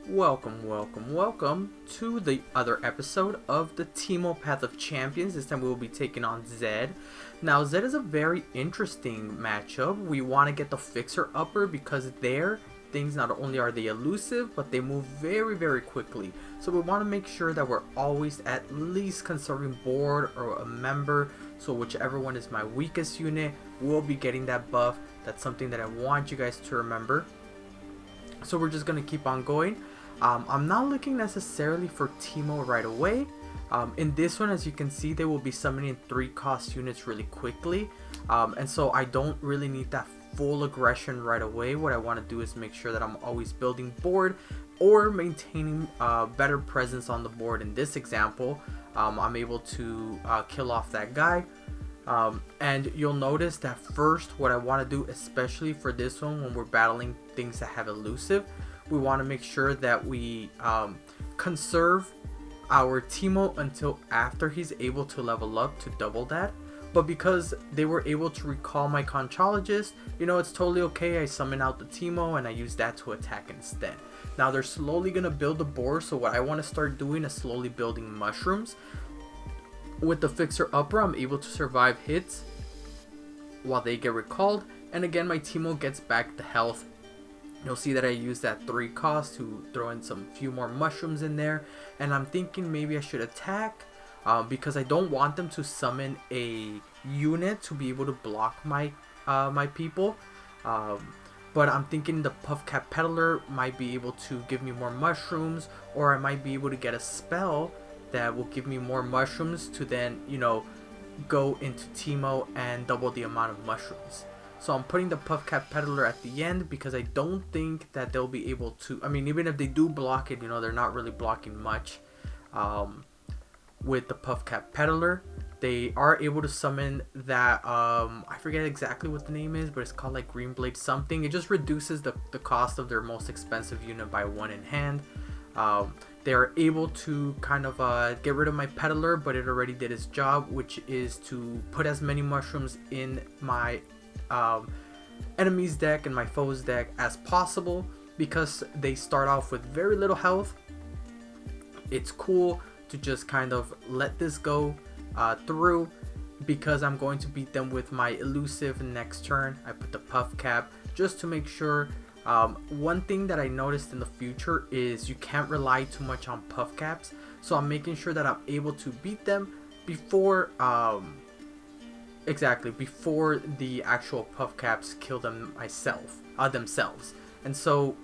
Welcome to the other episode of the Teemo Path of Champions. This time we will be taking on Zed. Now Zed is a very interesting matchup. We want to get the Fixer Upper because their things, not only are they elusive, but they move very quickly. So we want to make sure that we're always at least conserving board or a member. So whichever one is my weakest unit will be getting that buff. That's something that I want you guys to remember. So we're just going to keep on going. I'm not looking necessarily for Teemo right away. In this one, as you can see, they will be summoning 3 cost units really quickly. And so I don't really need that full aggression right away. What I want to do is make sure that I'm always building board or maintaining better presence on the board. In this example, I'm able to kill off that guy. And you'll notice that first, what I want to do, especially for this one when we're battling things that have elusive, we want to make sure that we conserve our Teemo until after he's able to level up to double that. But because they were able to recall my Conchologist, you know, it's totally okay. I summon out the Teemo and I use that to attack instead. Now they're slowly going to build the board, so what I want to start doing is slowly building mushrooms. With the Fixer Upper, I'm able to survive hits while they get recalled, and again my Teemo gets back the health. You'll see that I use that 3 cost to throw in some few more mushrooms in there, and I'm thinking maybe I should attack because I don't want them to summon a unit to be able to block my my people. But I'm thinking the Puffcap Peddler might be able to give me more mushrooms, or I might be able to get a spell that will give me more mushrooms to then, you know, go into Teemo and double the amount of mushrooms. So I'm putting the Puffcap Peddler at the end because I don't think that they'll be able to, I mean, even if they do block it, you know, they're not really blocking much. With the Puffcap Peddler, they are able to summon that, I forget exactly what the name is, but it's called like Green Blade something. It just reduces the cost of their most expensive unit by 1 in hand. They are able to kind of get rid of my Peddler, but it already did its job, which is to put as many mushrooms in my enemy's deck and my foe's deck as possible. Because they start off with very little health, it's cool to just kind of let this go through, because I'm going to beat them with my elusive next turn. I put the Puff Cap just to make sure. One thing that I noticed in the future is you can't rely too much on Puff Caps, so I'm making sure that I'm able to beat them before before the actual Puff Caps kill them themselves. And so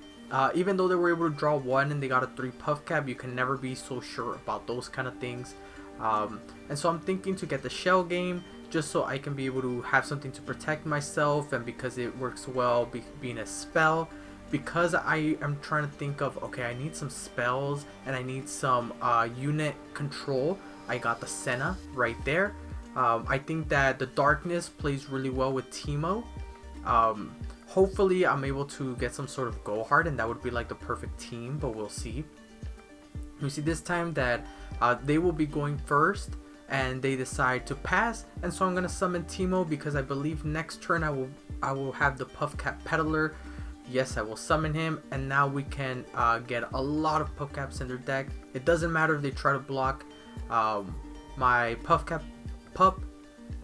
even though they were able to draw 1 and they got a 3 Puff Cap, you can never be so sure about those kind of things. And so I'm thinking to get the Shell Game just so I can be able to have something to protect myself, and because it works well being a spell. Because I am trying to think of, okay, I need some spells and I need some unit control, I got the Senna right there. I think that the Darkness plays really well with Teemo. Hopefully I'm able to get some sort of Go Hard, and that would be like the perfect team, but we'll see. We see this time that they will be going first and they decide to pass, and so I'm gonna summon Teemo because I believe next turn I will have the Puffcap Peddler. Yes, I will summon him, and now we can get a lot of Puffcaps in their deck. It doesn't matter if they try to block my Puffcap Pup.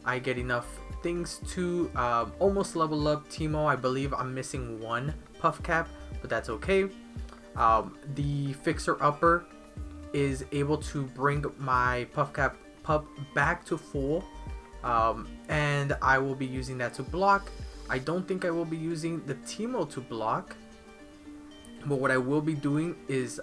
I get enough things to almost level up Teemo. I believe I'm missing 1 Puffcap, but that's okay. The Fixer Upper is able to bring my Puffcap Pup back to full, and I will be using that to block. I don't think I will be using the Teemo to block, but what I will be doing is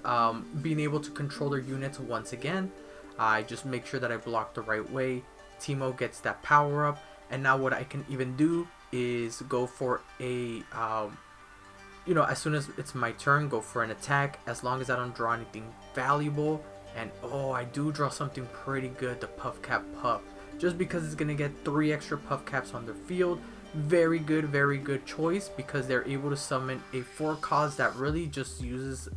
being able to control their units once again. I just make sure that I block the right way. Teemo gets that power up, and now what I can even do is go for a you know, as soon as it's my turn, go for an attack, as long as I don't draw anything valuable. And oh, I do draw something pretty good, the Puffcap Pup, just because it's gonna get 3 extra Puff Caps on their field. Very good choice, because they're able to summon a 4 cost that really just uses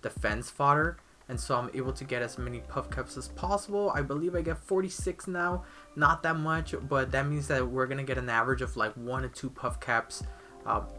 defense fodder, and so I'm able to get as many Puff Caps as possible. I believe I get 46 now, not that much, but that means that we're gonna get an average of like 1 to 2 Puff Caps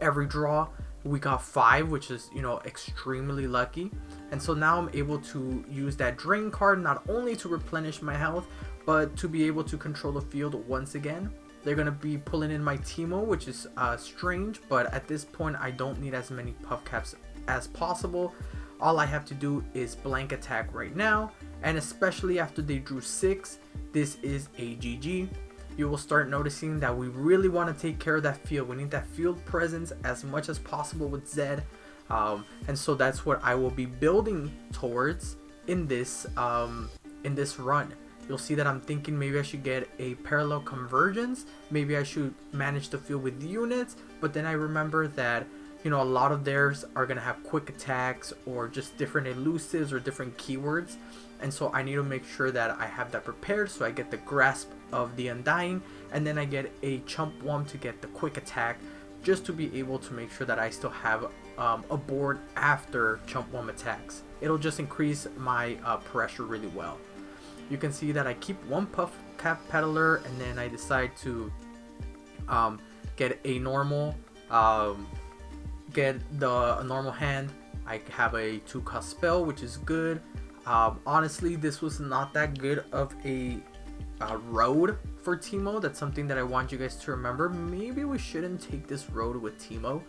every draw. we got 5, which is, you know, extremely lucky. And so now I'm able to use that drain card not only to replenish my health, but to be able to control the field once again. They're going to be pulling in my Teemo, which is strange, but at this point I don't need as many puff caps as possible. All I have to do is blank attack right now, and especially after they drew 6, this is a GG. You will start noticing that we really want to take care of that field. We need that field presence as much as possible with Zed, and so that's what I will be building towards in this run. You'll see that I'm thinking maybe I should get a parallel convergence, maybe I should manage the field with units, but then I remember that, you know, a lot of theirs are going to have quick attacks or just different elusives or different keywords, and so I need to make sure that I have that prepared, so I get the grasp of the Undying, and then I get a chump one to get the quick attack, just to be able to make sure that I still have a board after chump one attacks. It'll just increase my pressure really well. You can see that I keep one puff cap peddler, and then I decide to get a normal normal hand. I have a 2-cost spell, which is good. Honestly, this was not that good of a road for Teemo. That's something that I want you guys to remember. Maybe we shouldn't take this road with Teemo,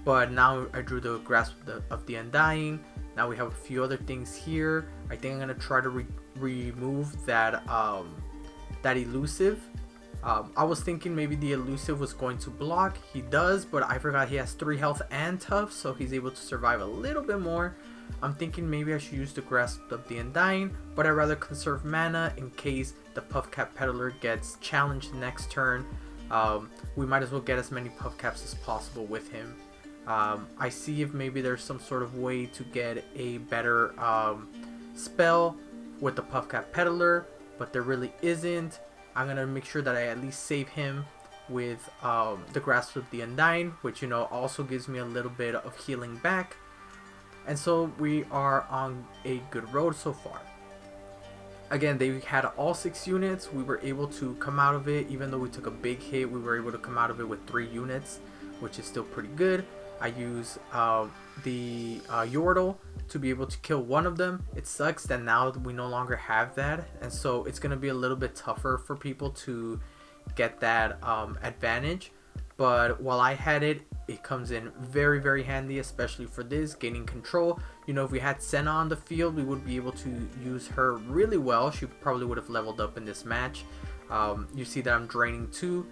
but now I drew the grasp of the Undying. Now we have a few other things here. I think I'm gonna try to remove that that elusive. I was thinking maybe the elusive was going to block. He does, but I forgot he has 3 health and tough, so he's able to survive a little bit more. I'm thinking maybe I should use the grasp of the Undying, but I'd rather conserve mana in case the puff cap peddler gets challenged next turn. We might as well get as many puff caps as possible with him. I see if maybe there's some sort of way to get a better spell with the puff cap peddler, but there really isn't. I'm gonna make sure that I at least save him with the grasp of the Undying, which, you know, also gives me a little bit of healing back. And so we are on a good road so far. Again, they had all 6 units. We were able to come out of it, even though we took a big hit. We were able to come out of it with 3 units, which is still pretty good. I use the Yordle to be able to kill one of them. It sucks that now we no longer have that, and so it's going to be a little bit tougher for people to get that advantage. But while I had it, it comes in very, very handy, especially for this, gaining control. You know, if we had Senna on the field, we would be able to use her really well. She probably would have leveled up in this match. You see that I'm draining 2.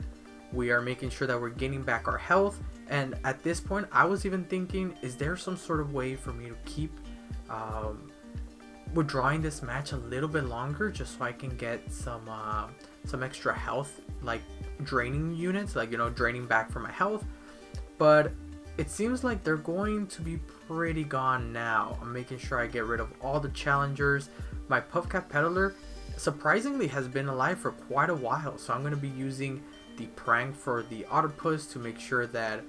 We are making sure that we're gaining back our health. And at this point, I was even thinking, is there some sort of way for me to keep withdrawing this match a little bit longer, just so I can get some extra health, like draining units, like, you know, draining back from my health. But it seems like they're going to be pretty gone now. I'm making sure I get rid of all the challengers. My Puffcap Peddler surprisingly has been alive for quite a while, so I'm going to be using the prank for the Octopus to make sure that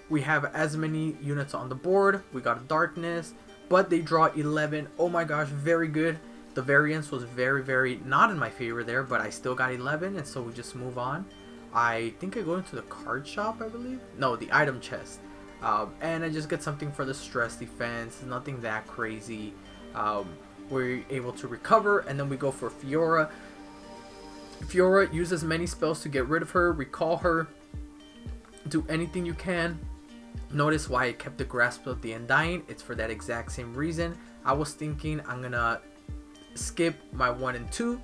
we have as many units on the board. We got a Darkness, but they draw 11. Oh my gosh, very good. The variance was very, very not in my favor there, but I still got 11, and so we just move on. I think I go into the card shop, I believe. No, the item chest. And I just get something for the stress defense. Nothing that crazy. We're able to recover, and then we go for Fiora. Fiora, use as many spells to get rid of her, recall her, do anything you can. Notice why I kept the grasp of the Undying. It's for that exact same reason. I was thinking I'm gonna skip my 1 and 2.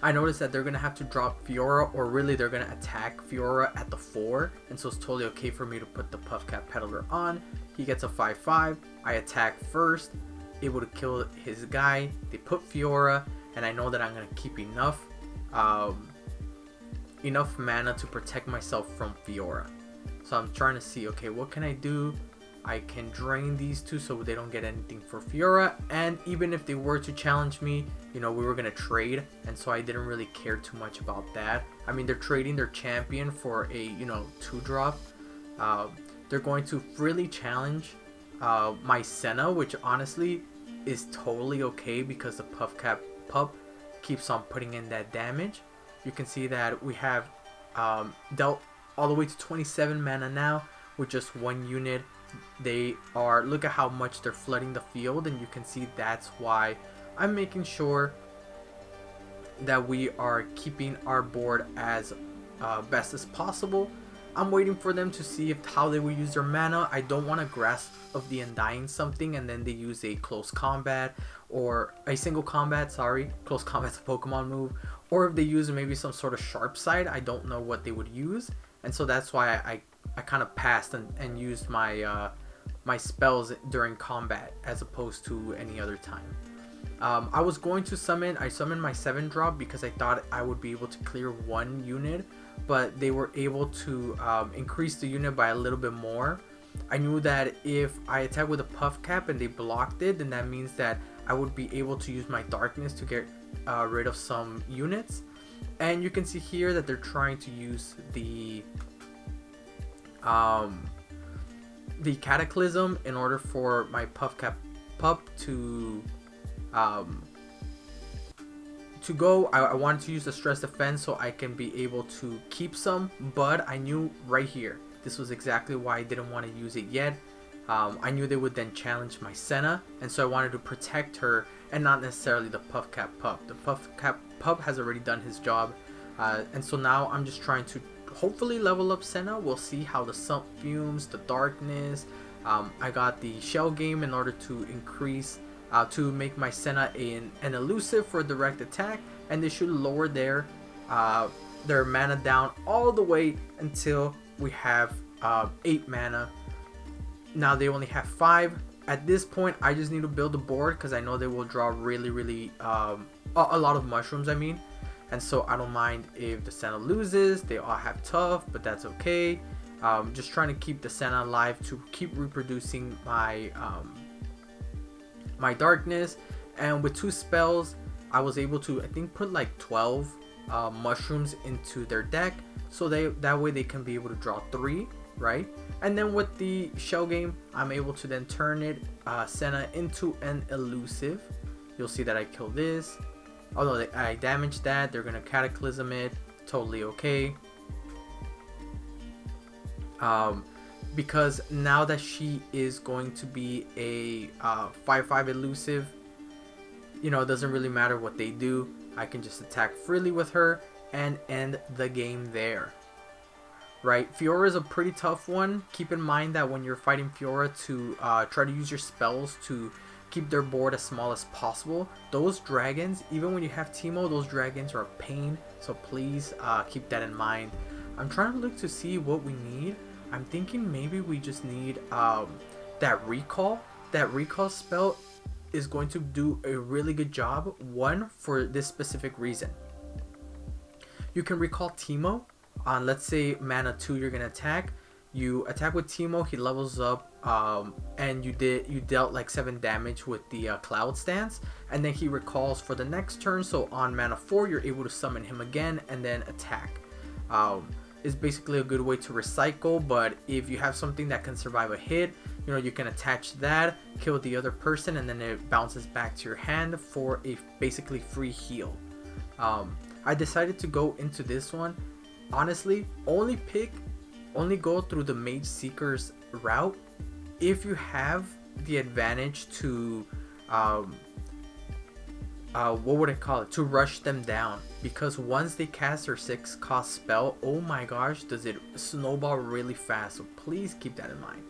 I noticed that they're gonna have to drop Fiora, or really they're gonna attack Fiora at the 4, and so it's totally okay for me to put the Puffcap Peddler on. He gets a 5/5. I attack first, able to kill his guy. They put Fiora, and I know that I'm gonna keep enough mana to protect myself from Fiora. So I'm trying to see, okay, what can I do? I can drain these two so they don't get anything for Fiora, and even if they were to challenge me, you know, we were gonna trade, and so I didn't really care too much about that. I mean, they're trading their champion for a, you know, 2-drop. They're going to freely challenge my Senna, which honestly is totally okay because the Puffcap Pup keeps on putting in that damage. You can see that we have dealt all the way to 27 mana now with just one unit. They are, look at how much they're flooding the field, and you can see that's why I'm making sure that we are keeping our board as best as possible. I'm waiting for them to see how they will use their mana. I don't want to Grasp of the Undying something and then they use a close combat or a single combat, sorry, close combat's a Pokemon move, or if they use maybe some sort of sharp side. I don't know what they would use, and so that's why I kind of passed and used my my spells during combat as opposed to any other time. I was going to summon, I summoned my 7-drop because I thought I would be able to clear one unit, but they were able to increase the unit by a little bit more. I knew that if I attack with a Puff Cap and they blocked it, then that means that I would be able to use my darkness to get rid of some units. And you can see here that they're trying to use the Cataclysm in order for my Puff Cap pup to go. I wanted to use the stress defense so I can be able to keep some, but I knew right here this was exactly why I didn't want to use it yet. I knew they would then challenge my Senna, and so I wanted to protect her and not necessarily the Puff Cap pup. The Puff Cap pup has already done his job, and so now I'm just trying to hopefully level up Senna. We'll see how the Sump Fumes, the Darkness, I got the Shell Game in order to increase to make my Senna an elusive for direct attack, and they should lower their mana down all the way until we have 8 mana. Now they only have 5. At this point, I just need to build a board because I know they will draw really a lot of mushrooms, I mean. And so I don't mind if the Senna loses. They all have tough, but that's okay. Just trying to keep the Senna alive to keep reproducing my my darkness. And with 2 spells, I was able to, I think, put like 12 mushrooms into their deck, so that way they can be able to draw 3, right? And then with the Shell Game, I'm able to then turn it Senna into an elusive. You'll see that I kill this. Although I damaged that, they're gonna Cataclysm it. Totally okay. Because now that she is going to be a 5/5 elusive, you know, it doesn't really matter what they do. I can just attack freely with her and end the game there. Right, Fiora is a pretty tough one. Keep in mind that when you're fighting Fiora, to try to use your spells to keep their board as small as possible. Those dragons, even when you have Teemo, those dragons are a pain. So please keep that in mind. I'm trying to look to see what we need. I'm thinking maybe we just need that recall. That recall spell is going to do a really good job. One, for this specific reason. You can recall Teemo on, let's say, mana 2, you're gonna attack. You attack with Teemo, he levels up, and you dealt like 7 damage with the Cloud Stance, and then he recalls for the next turn. So on mana 4, you're able to summon him again and then attack. Is basically a good way to recycle, but if you have something that can survive a hit, you know, you can attach that, kill the other person, and then it bounces back to your hand for a basically free heal. I decided to go into this one. Honestly, only go through the Mage Seeker's route if you have the advantage to what would I call it, to rush them down, because once they cast their 6-cost spell, oh my gosh, does it snowball really fast. So please keep that in mind.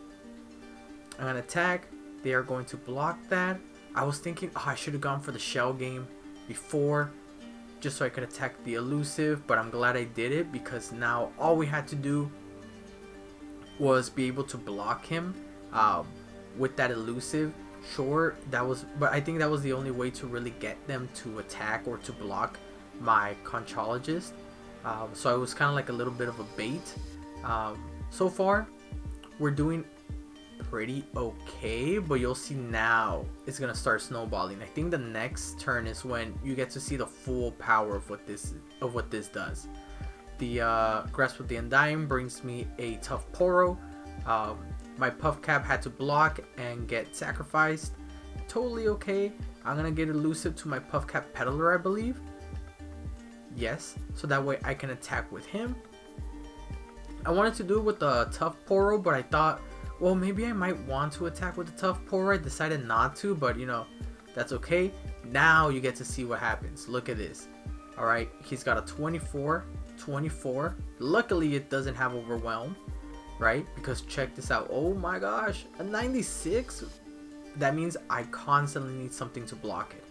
I'm gonna attack. They are going to block that. I was thinking, oh, I should have gone for the Shell Game before, just so I could attack the elusive, but I'm glad I did it, because now all we had to do was be able to block him with that elusive. Sure, that was, but I think that was the only way to really get them to attack or to block my Conchologist. So it was kind of like a little bit of a bait. So far, we're doing pretty okay, but you'll see now it's gonna start snowballing. I think the next turn is when you get to see the full power of what this does. The Grasp of the Undying brings me a tough Poro. My Puff Cap had to block and get sacrificed. Totally okay. I'm gonna get elusive to my Puff Cap Peddler, I believe. Yes, so that way I can attack with him. I wanted to do it with the tough Poro, but I thought, well, maybe I might want to attack with the tough Poro. I decided not to, but you know, that's okay. Now you get to see what happens. Look at this. Alright, he's got a 24. Luckily, it doesn't have Overwhelm, right? Because check this out. Oh my gosh, a 96? That means I constantly need something to block it,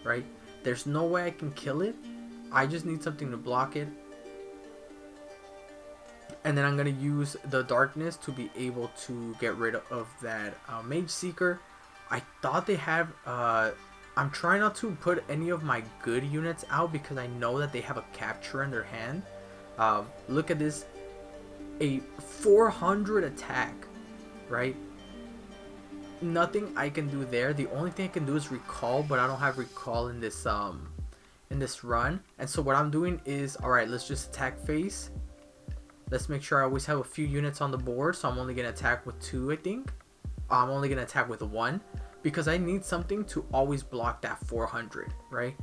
right? There's no way I can kill it. I just need something to block it. And then I'm going to use the darkness to be able to get rid of that Mage Seeker. I thought they have... I'm trying not to put any of my good units out because I know that they have a capture in their hand. Look at this. A 400 attack, right? Nothing I can do there. The only thing I can do is recall, but I don't have recall in this run. And so what I'm doing is, alright, let's just attack face. Let's make sure I always have a few units on the board. So I'm only going to attack with 2, I think. I'm only going to attack with 1. Because I need something to always block that 400, right?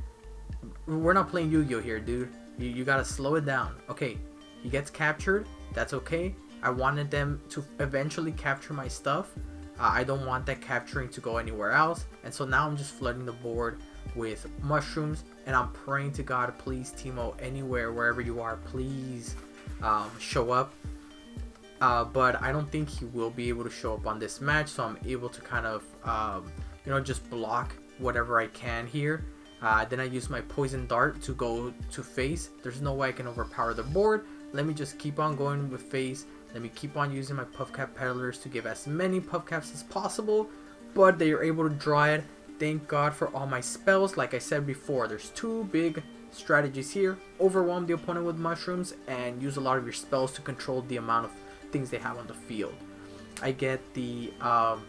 We're not playing Yu-Gi-Oh here, dude. You gotta slow it down. Okay, he gets captured. That's okay. I wanted them to eventually capture my stuff. I don't want that capturing to go anywhere else. And so now I'm just flooding the board with mushrooms. And I'm praying to God, please, Teemo, anywhere, wherever you are, please show up. But I don't think he will be able to show up on this match, so I'm able to kind of, you know, just block whatever I can here. Then I use my Poison Dart to go to face. There's no way I can overpower the board. Let me just keep on going with face. Let me keep on using my Puffcap Peddlers to give as many Puffcaps as possible, but they are able to draw it. Thank God for all my spells. Like I said before, there's 2 big strategies here. Overwhelm the opponent with mushrooms and use a lot of your spells to control the amount of things they have on the field. I get the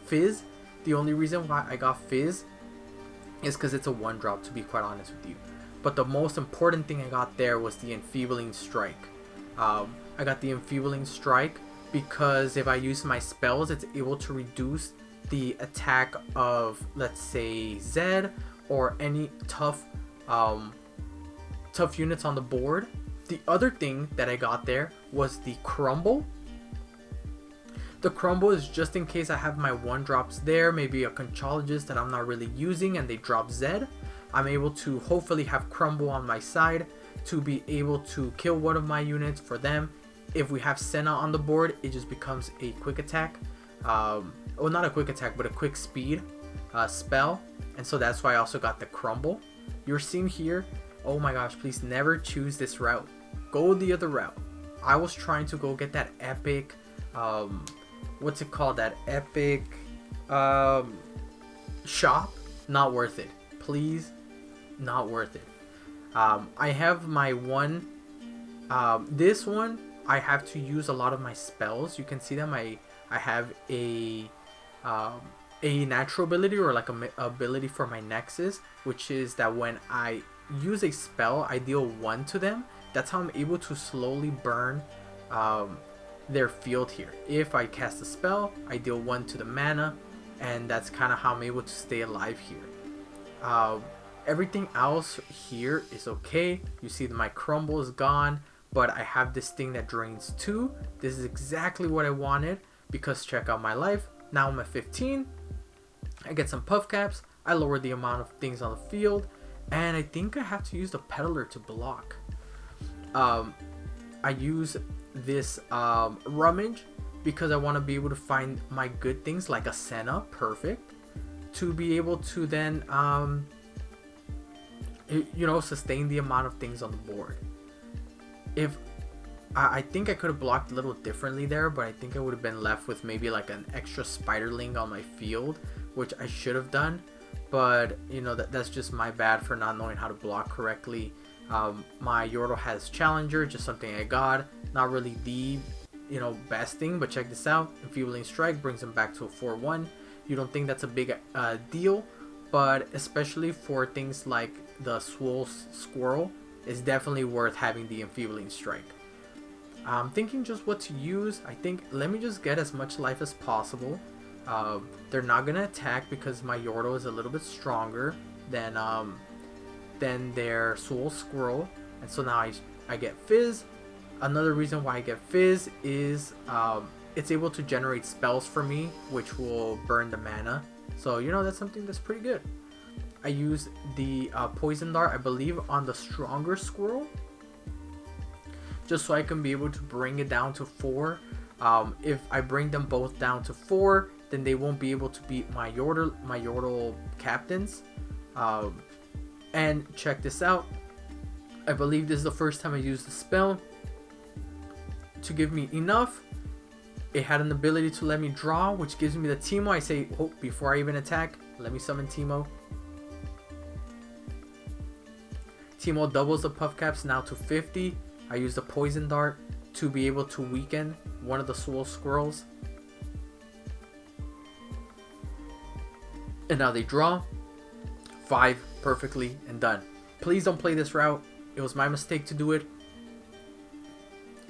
Fizz. The only reason why I got Fizz is because it's a 1-drop, to be quite honest with you. But the most important thing I got there was the Enfeebling Strike. I got the Enfeebling Strike because if I use my spells, it's able to reduce the attack of, let's say, Zed or any tough units on the board. The other thing that I got there was the Crumble. The Crumble is just in case I have my 1-drops there, maybe a Conchologist that I'm not really using and they drop Zed. I'm able to hopefully have Crumble on my side to be able to kill one of my units for them. If we have Senna on the board, it just becomes a quick attack. Well, not a quick attack, but a quick speed spell. And so that's why I also got the Crumble. You're seeing here, oh my gosh, please never choose this route. Go the other route. I was trying to go get that epic... what's it called, that epic shop. Not worth it, please, not worth it. I have my one, this one I have to use a lot of my spells. You can see that I have a natural ability, or like a ability for my Nexus, which is that when I use a spell, I deal 1 to them. That's how I'm able to slowly burn their field here. If I cast a spell, I deal 1 to the mana, and that's kind of how I'm able to stay alive here. Everything else here is okay. You see that my Crumble is gone, but I have this thing that drains 2. This is exactly what I wanted, because check out my life. Now I'm at 15. I get some puff caps. I lower the amount of things on the field, and I think I have to use the Peddler to block. I use this Rummage because I want to be able to find my good things like a Senna, perfect, to be able to then you know, sustain the amount of things on the board. If I think I could have blocked a little differently there, but I think I would have been left with maybe like an extra Spiderling on my field, which I should have done. But you know, that's just my bad for not knowing how to block correctly. My Yordle has Challenger, just something I got, not really the, you know, best thing, but check this out. Enfeebling Strike brings him back to a 4-1. You don't think that's a big deal, but especially for things like the Swole Squirrel, it's definitely worth having the Enfeebling Strike. I'm thinking just what to use. I think let me just get as much life as possible. They're not gonna attack because my Yordle is a little bit stronger than their Soul Squirrel, and so now I get Fizz. Another reason why I get Fizz is it's able to generate spells for me, which will burn the mana. So, you know, that's something that's pretty good. I use the Poison Dart, I believe, on the stronger squirrel, just so I can be able to bring it down to 4. If I bring them both down to 4, then they won't be able to beat my Yordle captains. And check this out. I believe this is the first time I used the spell to give me enough. It had an ability to let me draw, which gives me the Teemo. I say, oh, before I even attack, let me summon Teemo. Teemo doubles the puff caps now to 50. I use the Poison Dart to be able to weaken one of the Swole Squirrels. And now they draw 5 perfectly and done. Please don't play this route. It was my mistake to do it.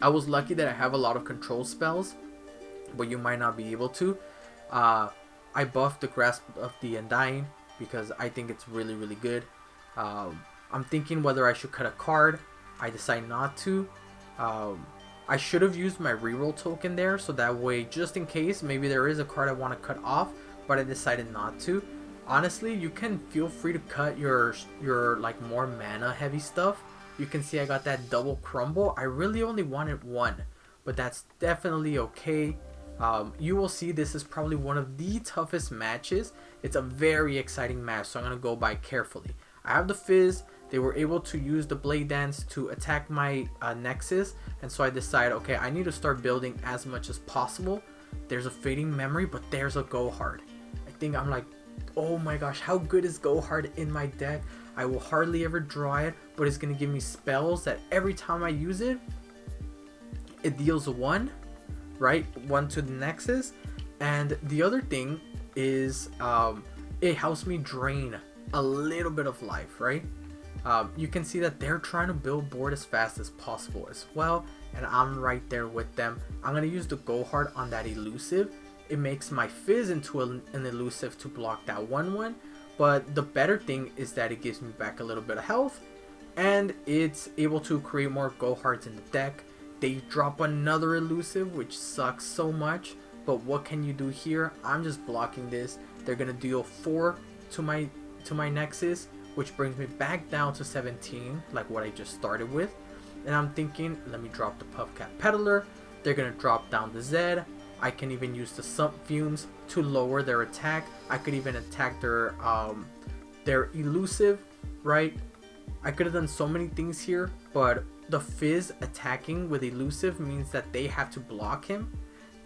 I was lucky that I have a lot of control spells, but you might not be able to. I buffed the Grasp of the Undying because I think it's really, really good. I'm thinking whether I should cut a card. I decide not to. I should have used my reroll token there, so that way, just in case, maybe there is a card I want to cut off, but I decided not to. Honestly, you can feel free to cut your like more mana heavy stuff. You can see I got that double crumble. I really only wanted 1, but that's definitely okay. You will see this is probably one of the toughest matches. It's a very exciting match, so I'm gonna go by carefully. I have the Fizz. They were able to use the Blade Dance to attack my Nexus, and so I decided, okay, I need to start building as much as possible. There's a Fading Memory, but there's a Go Hard. I think I'm like, oh my gosh, how good is Go Hard in my deck? I will hardly ever draw it, but it's going to give me spells that every time I use it, it deals 1, right? 1 to the Nexus. And the other thing is it helps me drain a little bit of life, right? You can see that they're trying to build board as fast as possible as well, and I'm right there with them. I'm going to use the Go Hard on that elusive. It makes my Fizz into an elusive to block that 1/1, but the better thing is that it gives me back a little bit of health, and it's able to create more Go Hards in the deck. They drop another elusive, which sucks so much, but what can you do here? I'm just blocking this. They're going to deal 4 to my Nexus, which brings me back down to 17, like what I just started with. And I'm thinking, let me drop the Puffcat Peddler. They're going to drop down the Zed. I can even use the Sump Fumes to lower their attack. I could even attack their elusive, right? I could have done so many things here, but the Fizz attacking with elusive means that they have to block him.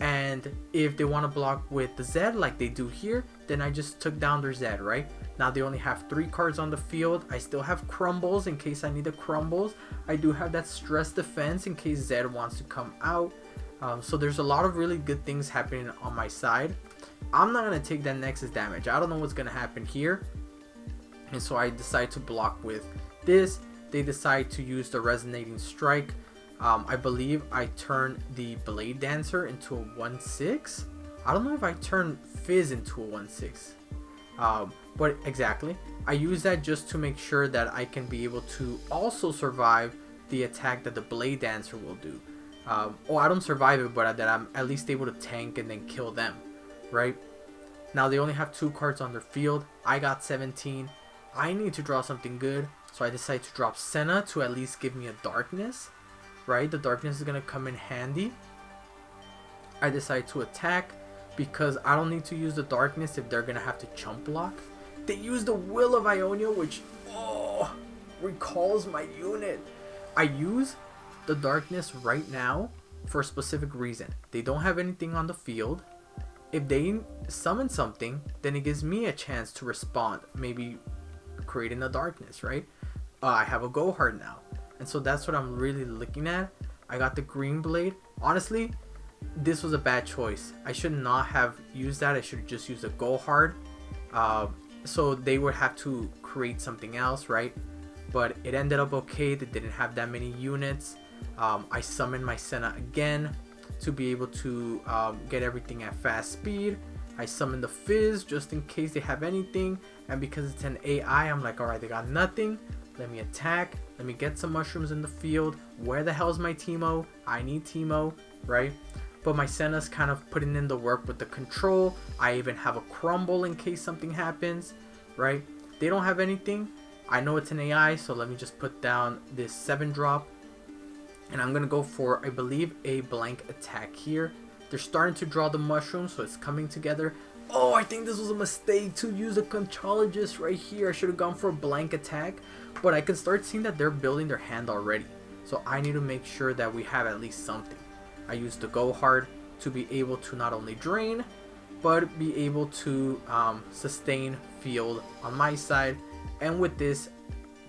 And if they want to block with the Zed like they do here, then I just took down their Zed, right? Now they only have 3 cards on the field. I still have Crumbles in case I need the Crumbles. I do have that Stress Defense in case Zed wants to come out. So there's a lot of really good things happening on my side. I'm not going to take that Nexus damage. I don't know what's going to happen here. And so I decide to block with this. They decide to use the Resonating Strike. I believe I turn the Blade Dancer into a 1/6. I don't know if I turn Fizz into a 1/6. But exactly. I use that just to make sure that I can be able to also survive the attack that the Blade Dancer will do. I don't survive it, but that I'm at least able to tank and then kill them, right? Now they only have 2 cards on their field. I got 17. I need to draw something good, so I decide to drop Senna to at least give me a Darkness, right? The Darkness is going to come in handy. I decide to attack because I don't need to use the Darkness if they're going to have to chump block. They use the Will of Ionia, which recalls my unit. I use the Darkness right now for a specific reason. They don't have anything on the field. If they summon something, then it gives me a chance to respond, maybe creating a Darkness, right? I have a Go Hard now, and so that's what I'm really looking at. I got the Green Blade. Honestly, this was a bad choice. I should not have used that. I should have just used a Go Hard. So they would have to create something else, right? But it ended up okay. They didn't have that many units. I summoned my Senna again to be able to get everything at fast speed. I summoned the Fizz just in case they have anything, and because it's an AI, I'm like, alright, they got nothing. Let me attack. Let me get some mushrooms in the field. Where the hell's my Teemo? I need Teemo, right? But my Senna's kind of putting in the work with the control. I even have a crumble in case something happens, right? They don't have anything. I know it's an AI, so let me just put down this 7-drop. And I'm going to go for, I believe, a blank attack here. They're starting to draw the mushrooms, so it's coming together. Oh, I think this was a mistake to use a Conchologist right here. I should have gone for a blank attack. But I can start seeing that they're building their hand already. So I need to make sure that we have at least something. I used the Go Hard to be able to not only drain, but be able to sustain field on my side. And with this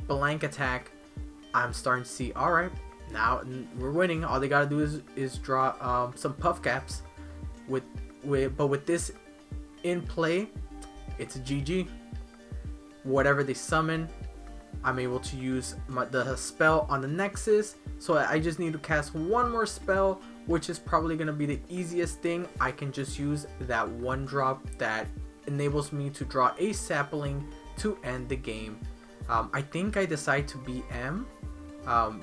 blank attack, I'm starting to see, alright, now we're winning. All they gotta do is draw some puff caps. But with this in play, it's a GG. Whatever they summon, I'm able to use the spell on the Nexus. So I just need to cast one more spell, which is probably going to be the easiest thing. I can just use that 1-drop that enables me to draw a sapling to end the game. I think I decide to BM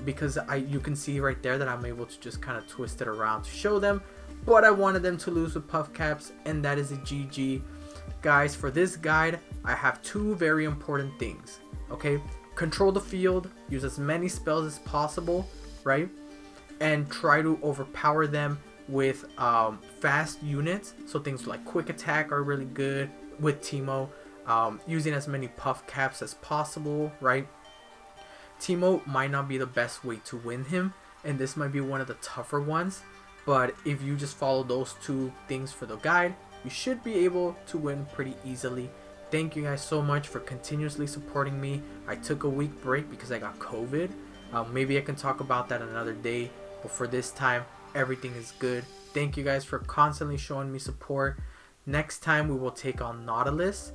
because you can see right there that I'm able to just kind of twist it around to show them. But I wanted them to lose with puff caps, and that is a GG. Guys, for this guide, I have 2 very important things. Okay, control the field, use as many spells as possible, right? And try to overpower them with fast units. So things like quick attack are really good with Teemo. Using as many puff caps as possible, right? Teemo might not be the best way to win him, and this might be one of the tougher ones. But if you just follow those 2 things for the guide, you should be able to win pretty easily. Thank you guys so much for continuously supporting me. I took a week break because I got COVID. Maybe I can talk about that another day. But for this time, everything is good. Thank you guys for constantly showing me support. Next time we will take on Nautilus.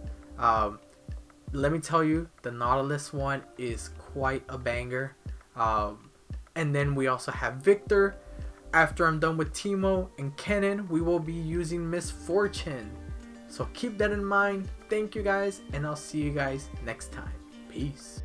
Let me tell you, the Nautilus one is quite a banger. And then we also have Victor. After I'm done with Teemo and Kennen, we will be using Misfortune. So keep that in mind. Thank you guys, and I'll see you guys next time. Peace.